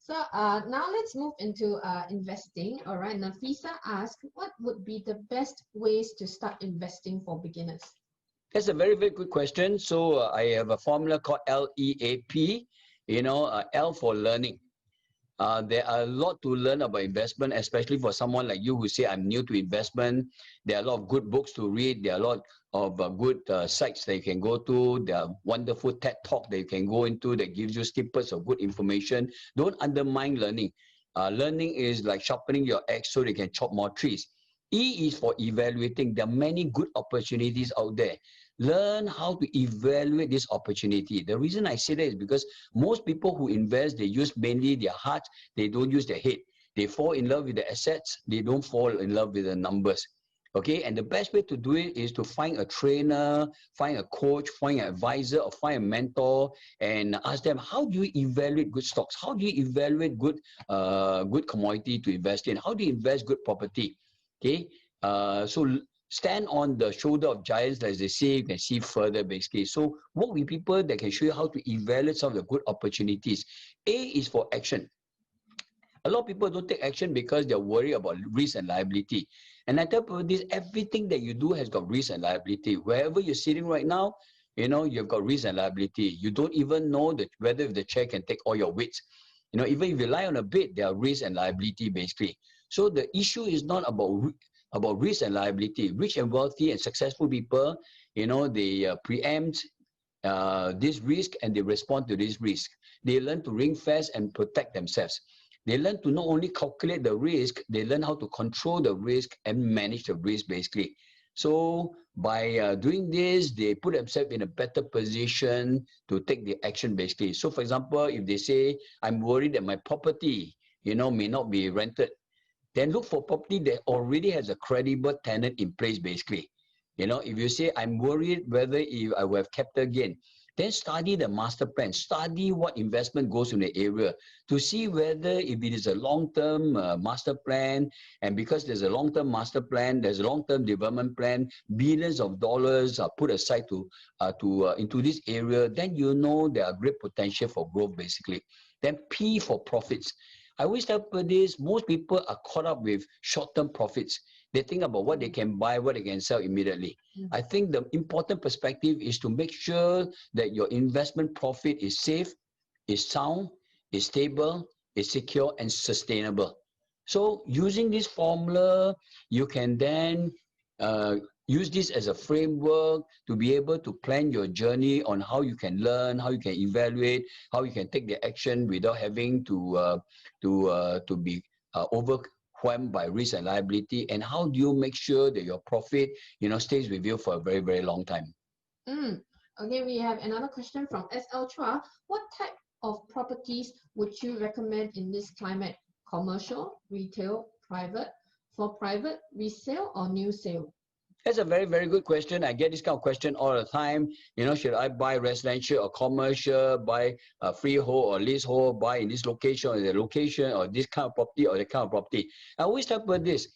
So now let's move into investing. All right, Nafisa asked, what would be the best ways to start investing for beginners? That's a very, very good question. So I have a formula called LEAP, L for learning. There are a lot to learn about investment, especially for someone like you who say, I'm new to investment. There are a lot of good books to read. There are a lot of good sites that you can go to. There are wonderful TED Talk that you can go into that gives you snippets of good information. Don't undermine learning. Learning is like sharpening your axe so you can chop more trees. E is for evaluating. There are many good opportunities out there. Learn how to evaluate this opportunity. The reason I say that is because most people who invest, they use mainly their heart. They don't use their head. They fall in love with the assets. They don't fall in love with the numbers. Okay, and the best way to do it is to find a trainer, find a coach, find an advisor, or find a mentor, and ask them, how do you evaluate good stocks? How do you evaluate good commodity to invest in? How do you invest good property? Okay, so stand on the shoulder of giants, as they say. You can see further, basically. So work with people that can show you how to evaluate some of the good opportunities. A is for action. A lot of people don't take action because they're worried about risk and liability. And I tell people this, everything that you do has got risk and liability. Wherever you're sitting right now, you've got risk and liability. You don't even know that whether the chair can take all your weights. Even if you lie on a bed, there are risk and liability, basically. So the issue is not about risk and liability. Rich and wealthy and successful people, they preempt this risk and they respond to this risk. They learn to ring fence and protect themselves. They learn to not only calculate the risk, they learn how to control the risk and manage the risk, basically. So by doing this, they put themselves in a better position to take the action, basically. So for example, if they say, I'm worried that my property, may not be rented, then look for property that already has a credible tenant in place, basically. If you say, I'm worried whether if I will have capital gain, then study the master plan, study what investment goes in the area to see whether if it is a long-term master plan, and because there's a long-term master plan, there's a long-term development plan, billions of dollars are put aside into this area, then there are great potential for growth, basically. Then P for profits. I always tell people this, most people are caught up with short-term profits. They think about what they can buy, what they can sell immediately. I think the important perspective is to make sure that your investment profit is safe, is sound, is stable, is secure, and sustainable. So using this formula, you can then use this as a framework to be able to plan your journey on how you can learn, how you can evaluate, how you can take the action without having to be overwhelmed by risk and liability, and how do you make sure that your profit stays with you for a very, very long time. Okay, we have another question from SL Chua. What type of properties would you recommend in this climate? Commercial, retail, private? For private, resale or new sale? That's a very, very good question. I get this kind of question all the time. Should I buy residential or commercial, buy a freehold or leasehold, buy in this location or the location, or this kind of property or that kind of property? I always talk about this.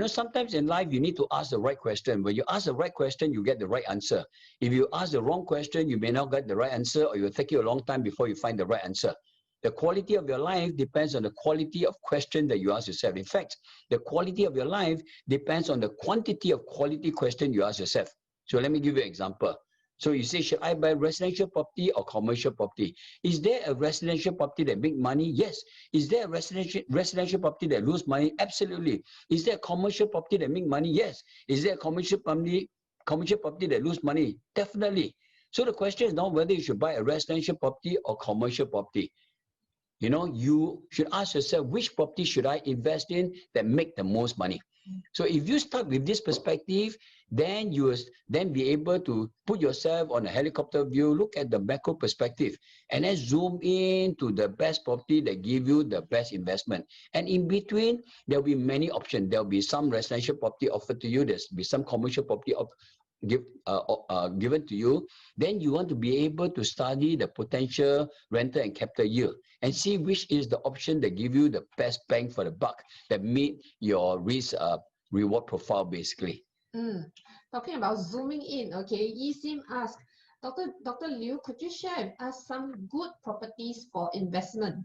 Sometimes in life, you need to ask the right question. When you ask the right question, you get the right answer. If you ask the wrong question, you may not get the right answer, or it will take you a long time before you find the right answer. The quality of your life depends on the quality of question that you ask yourself. In fact, the quality of your life depends on the quantity of quality question you ask yourself. So let me give you an example. So you say, should I buy residential property or commercial property? Is there a residential property that make money? Yes. Is there a residential property that lose money? Absolutely. Is there a commercial property that make money? Yes. Is there a commercial property that lose money? Definitely. So the question is not whether you should buy a residential property or commercial property. You should ask yourself, which property should I invest in that make the most money? So if you start with this perspective, then you will then be able to put yourself on a helicopter view, look at the macro perspective, and then zoom in to the best property that give you the best investment. And in between, there'll be many options. There'll be some residential property offered to you. There'll be some commercial property given to you. Then you want to be able to study the potential rental and capital yield and see which is the option that give you the best bang for the buck, that meet your risk reward profile, basically. Talking about zooming in, okay, Yi Sim asked, Dr. Liew, could you share with us some good properties for investment?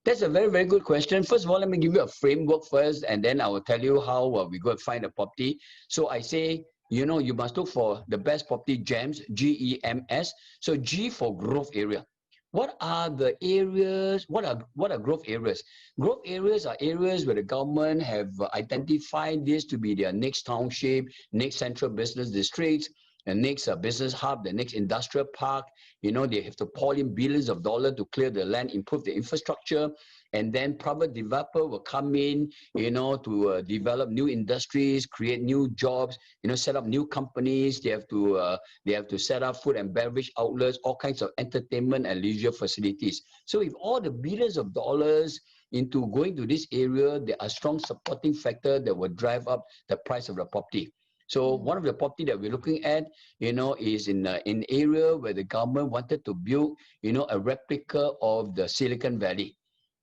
That's a very, very good question. First of all, let me give you a framework first, and then I will tell you how we go and find a property. So I say, you know, you must look for the best property gems, GEMS. So G for growth area. What are the areas? What are growth areas? Growth areas are areas where the government have identified this to be their next township, next central business districts, the next business hub, the next industrial park. You know, they have to pour in billions of dollars to clear the land, improve the infrastructure, and then private developer will come in, you know, to develop new industries, create new jobs, you know, set up new companies. They have to set up food and beverage outlets, all kinds of entertainment and leisure facilities. So if all the billions of dollars into going to this area, there are strong supporting factors that will drive up the price of the property. So one of the property that we're looking at, you know, is in area where the government wanted to build, you know, a replica of the Silicon Valley.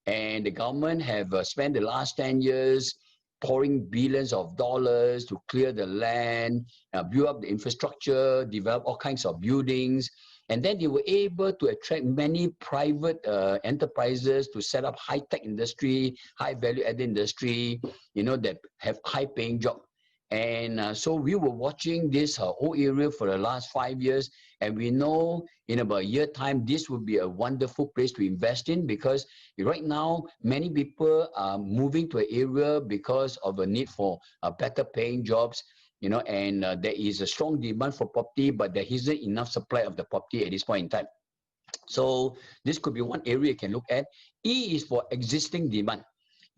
And the government have spent the last 10 years pouring billions of dollars to clear the land, build up the infrastructure, develop all kinds of buildings. And then they were able to attract many private enterprises to set up high-tech industry, high value-added industry, you know, that have high-paying jobs. And so we were watching this whole area for the last 5 years, and we know in about a year time, this will be a wonderful place to invest in, because right now, many people are moving to an area because of a need for better paying jobs, you know, and there is a strong demand for property, but there isn't enough supply of the property at this point in time. So this could be one area you can look at. E is for existing demand.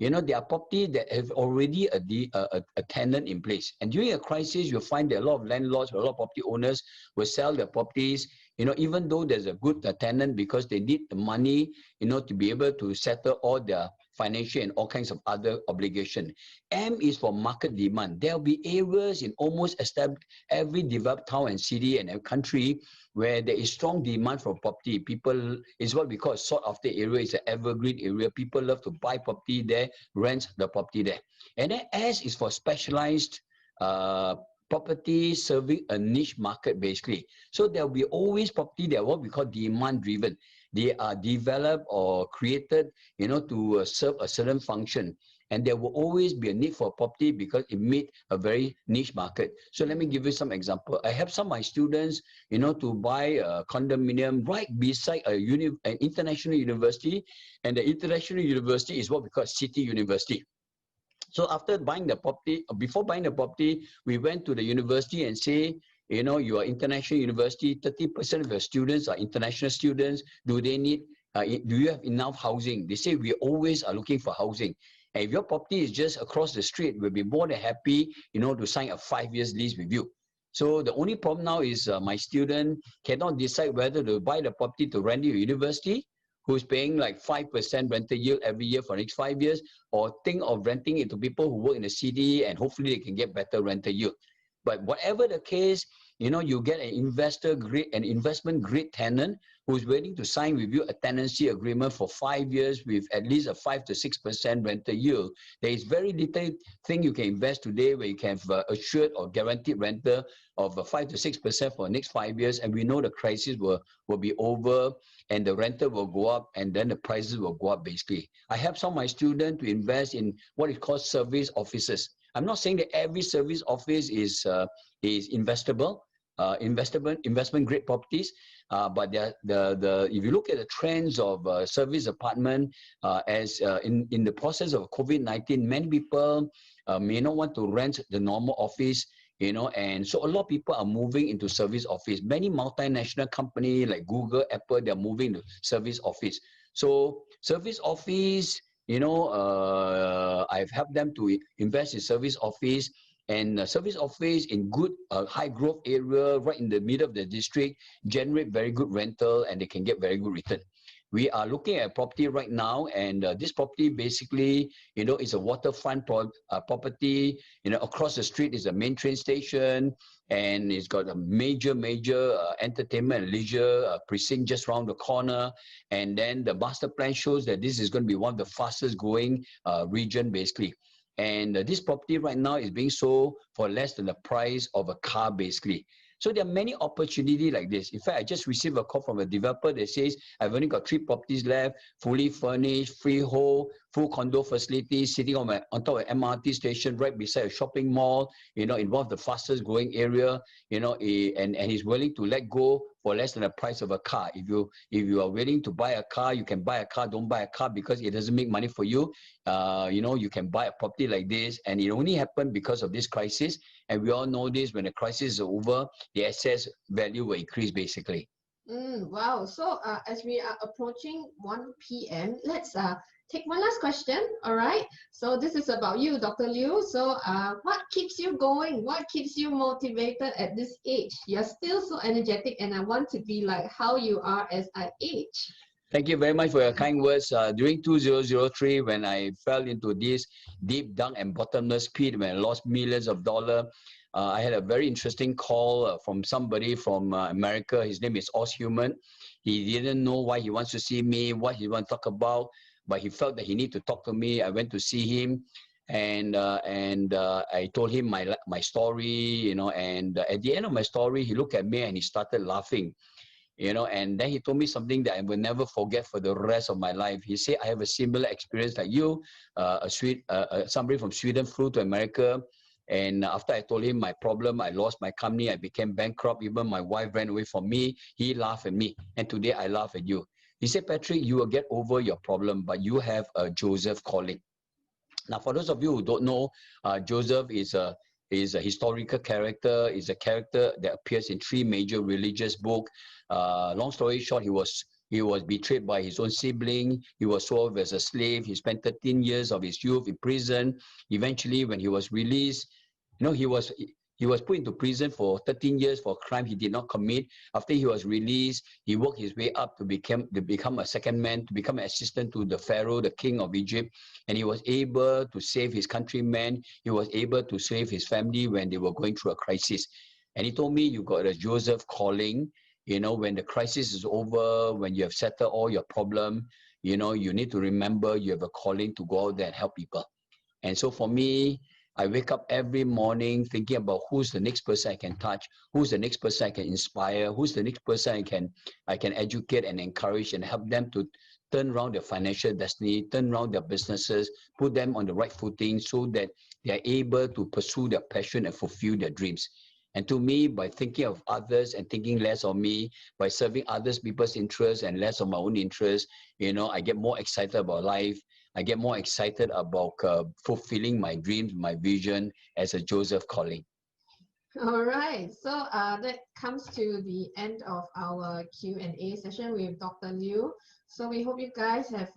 You know, there are properties that have already a tenant in place. And during a crisis, you'll find that a lot of landlords, a lot of property owners will sell their properties, you know, even though there's a good tenant, because they need the money, you know, to be able to settle all their financial and all kinds of other obligations. M is for market demand. There'll be areas in almost every developed town and city and country where there is strong demand for property. People, is what we call a sought after area. It's an evergreen area. People love to buy property there, rent the property there. And then S is for specialized property serving a niche market, basically. So there will be always property that what we call demand driven. They are developed or created, you know, to serve a certain function. And there will always be a need for property because it meets a very niche market. So let me give you some example. I have some of my students, you know, to buy a condominium right beside an international university. And the international university is what we call City University. So after buying the property, before buying the property, we went to the university and say, you know, you are international university, 30% of your students are international students. Do they need, do you have enough housing? They say we always are looking for housing. And if your property is just across the street, we'll be more than happy, you know, to sign a 5 years lease with you. So the only problem now is my student cannot decide whether to buy the property to rent to a university, who's paying like 5% rental yield every year for the next 5 years, or think of renting it to people who work in the city and hopefully they can get better rental yield. But whatever the case, you know, you get an investment grade tenant who's willing to sign with you a tenancy agreement for 5 years with at least a 5 to 6% rental yield. There is very little thing you can invest today where you can have assured or guaranteed rental of 5 to 6% for the next 5 years, and we know the crisis will be over and the rental will go up and then the prices will go up basically. I help some of my students to invest in what is called service offices. I'm not saying that every service office is investable, investment grade properties, but if you look at the trends of service apartment, in the process of COVID-19, many people may not want to rent the normal office, you know, and so a lot of people are moving into service office. Many multinational companies like Google, Apple, they're moving to service office. So service office, you know, I've helped them to invest in service office, and service office in good high growth area right in the middle of the district generate very good rental and they can get very good return. We are looking at property right now, and this property basically, you know, is a waterfront property. You know, across the street is a main train station, and it's got a major entertainment and leisure precinct just around the corner. And then the master plan shows that this is going to be one of the fastest growing region basically. And this property right now is being sold for less than the price of a car basically. So there are many opportunities like this. In fact, I just received a call from a developer that says, I've only got 3 properties left, fully furnished, freehold, full condo facilities, sitting on top of an MRT station right beside a shopping mall, you know, in one of the fastest growing area, you know, and he's willing to let go for less than the price of a car. If you are willing to buy a car, you can buy a car. Don't buy a car because it doesn't make money for you. You know, you can buy a property like this, and it only happened because of this crisis. And we all know this: when the crisis is over, the asset value will increase basically. Wow. So as we are approaching 1 p.m., let's take one last question. All right. So this is about you, Dr. Liew. So what keeps you going? What keeps you motivated at this age? You're still so energetic, and I want to be like how you are as I age. Thank you very much for your kind words. During 2003, when I fell into this deep, dark, and bottomless pit, when I lost millions of dollars, I had a very interesting call from somebody from America. His name is Human. He didn't know why he wants to see me, what he wants to talk about, but he felt that he needed to talk to me. I went to see him, and I told him my story, you know. And at the end of my story, he looked at me and he started laughing. You know, and then he told me something that I will never forget for the rest of my life. He said, I have a similar experience like you. Somebody from Sweden flew to America. And after I told him my problem, I lost my company, I became bankrupt. Even my wife ran away from me. He laughed at me. And today I laugh at you. He said, Patrick, you will get over your problem, but you have a Joseph calling. Now, for those of you who don't know, Joseph is a historical character, is a character that appears in 3 major religious books. Long story short, he was betrayed by his own sibling. He was sold as a slave. He spent 13 years of his youth in prison. Eventually, when he was released, you know, he was put into prison for 13 years for a crime he did not commit. After he was released, he worked his way up to become a second man, to become an assistant to the Pharaoh, the king of Egypt. And he was able to save his countrymen. He was able to save his family when they were going through a crisis. And he told me, you got a Joseph calling. You know, when the crisis is over, when you have settled all your problem, you know, you need to remember you have a calling to go out there and help people. And so for me, I wake up every morning thinking about who's the next person I can touch, who's the next person I can inspire, who's the next person I can educate and encourage and help them to turn around their financial destiny, turn around their businesses, put them on the right footing so that they are able to pursue their passion and fulfill their dreams. And to me, by thinking of others and thinking less of me, by serving others people's interests and less of my own interests, you know, I get more excited about life. I get more excited about fulfilling my dreams, my vision as a Joseph calling. All right, so that comes to the end of our Q&A session with Dr. Liew. So we hope you guys have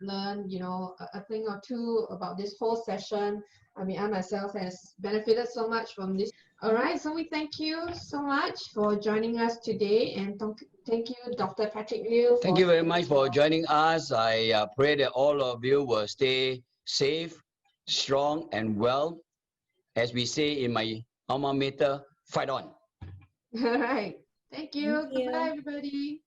learned, you know, a thing or two about this whole session. I mean, I myself has benefited so much from this. All right, so we thank you so much for joining us today, and thank you, Dr. Patrick Liew. Thank you very much for joining us. I pray that all of you will stay safe, strong, and well. As we say in my alma mater, fight on. All right. Thank you. Goodbye, everybody.